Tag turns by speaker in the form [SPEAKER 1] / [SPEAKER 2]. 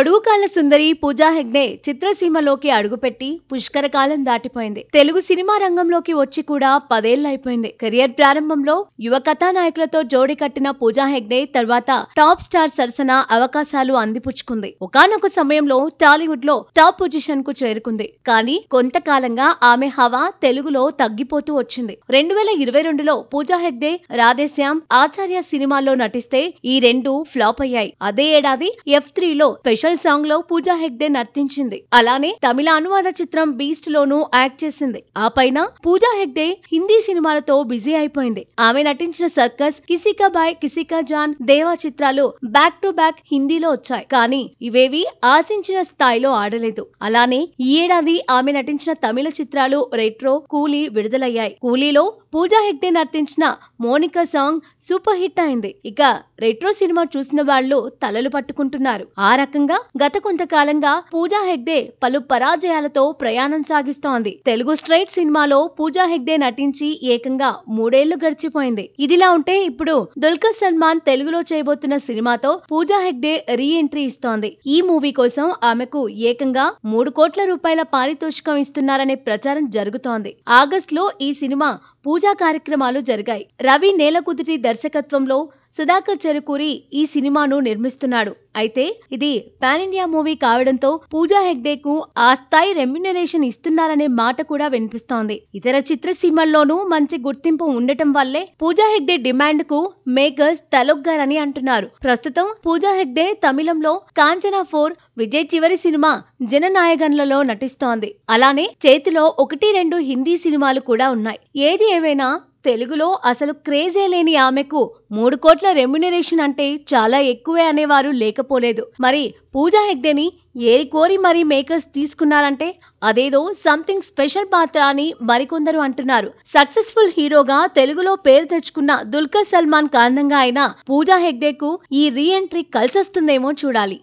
[SPEAKER 1] పొడుగు కాళ్ల సుందరి పూజా హెగ్డే చిత్రసీమలోకి అడుగుపెట్టి పుష్కర కాలం దాటిపోయింది. తెలుగు సినిమా రంగంలోకి వచ్చి కూడా 10 ఏళ్లైపోయింది. కెరియర్ ప్రారంభంలో యువ కథానాయకులతో జోడీ కట్టిన పూజా హెగ్డే తర్వాత టాప్ స్టార్ సరసన అవకాశాలు అందిపుచ్చుకుంది. ఒకానొక సమయంలో టాలీవుడ్ లో టాప్ పొజిషన్ కు చేరుకుంది. కానీ కొంతకాలంగా ఆమె హవా తెలుగులో తగ్గిపోతూ వచ్చింది. 2022లో పూజా హెగ్డే రాధేశ్యామ్, ఆచార్య సినిమాల్లో నటిస్తే ఈ రెండు ఫ్లాప్ అయ్యాయి. అదే ఏడాది F3లో స్పెషల్ సాంగ్ లో పూజా హెగ్డే నర్తించింది. అలానే తమిళ అనువాద చిత్రం బీస్ట్ లోనూ యాక్ట్ చేసింది. ఆ పైన పూజా హెగ్డే హిందీ సినిమాలతో బిజీ అయిపోయింది. ఆమె నటించిన సర్కస్, కిసీ కా భాయ్ కిసీ కా జాన్, దేవా చిత్రాలు బ్యాక్ టు బ్యాక్ హిందీలో వచ్చాయి. కానీ ఇవేవి ఆశించిన స్థాయిలో ఆడలేదు. అలానే ఈ ఏడాది ఆమె నటించిన తమిళ చిత్రాలు రెట్రో, కూలీ విడుదలయ్యాయి. కూలీలో పూజా హెగ్డే నర్తించిన మోనికా సాంగ్ సూపర్ హిట్ అయింది. ఇక రెట్రో సినిమా చూసిన వాళ్ళు తలలు పట్టుకుంటున్నారు. ఆ రకంగా గత కొంతకాలంగా పూజా హెగ్డే పలు పరాజయాలతో ప్రయాణం సాగిస్తోంది. తెలుగు స్ట్రైట్ సినిమాలో పూజా హెగ్డే నటించి ఏకంగా 3 ఏళ్లు గడిచిపోయింది. ఇదిలా ఉంటే ఇప్పుడు దుల్కర్ సల్మాన్ తెలుగులో చేయబోతున్న సినిమాతో పూజా హెగ్డే రీ ఎంట్రీ ఇస్తోంది. ఈ మూవీ కోసం ఆమెకు ఏకంగా 3 కోట్ల రూపాయల పారితోషికం ఇస్తున్నారనే ప్రచారం జరుగుతోంది. ఆగస్టులో ఈ సినిమా పూజా కార్యక్రమాలు జరిగాయి. రవి నేలకుదుటి దర్శకత్వంలో సుధాకర్ చెరుకూరి ఈ సినిమాను నిర్మిస్తున్నాడు. అయితే ఇది పాన్ ఇండియా మూవీ కావడంతో పూజా హెగ్డేకు ఆ స్థాయి రెమ్యునరేషన్ ఇస్తున్నారనే మాట కూడా వినిపిస్తోంది. ఇతర చిత్రసీమల్లోనూ మంచి గుర్తింపు ఉండటం వల్లే పూజా హెగ్డే డిమాండ్ కు మేకర్స్ తలొగ్గారని అంటున్నారు. ప్రస్తుతం పూజా హెగ్డే తమిళంలో కాంచనా 4, విజయ్ చివరి సినిమా జననాయగన్లలో నటిస్తోంది. అలానే చేతిలో 1-2 హిందీ సినిమాలు కూడా ఉన్నాయి. ఏది ఏమైనా తెలుగులో అసలు క్రేజే లేని ఆమెకు 3 కోట్ల రెమ్యునరేషన్ అంటే చాలా ఎక్కువే అనేవారు లేకపోలేదు. మరి పూజా హెగ్డేని ఏరి కోరి మరీ మేకర్స్ తీసుకున్నారంటే అదేదో సంథింగ్ స్పెషల్ పాత్ర అని మరికొందరు అంటున్నారు. సక్సెస్ఫుల్ హీరోగా తెలుగులో పేరు తెచ్చుకున్న దుల్కర్ సల్మాన్ కారణంగా అయినా పూజా హెగ్డేకు ఈ రీ ఎంట్రీ కలిసొస్తుందేమో చూడాలి.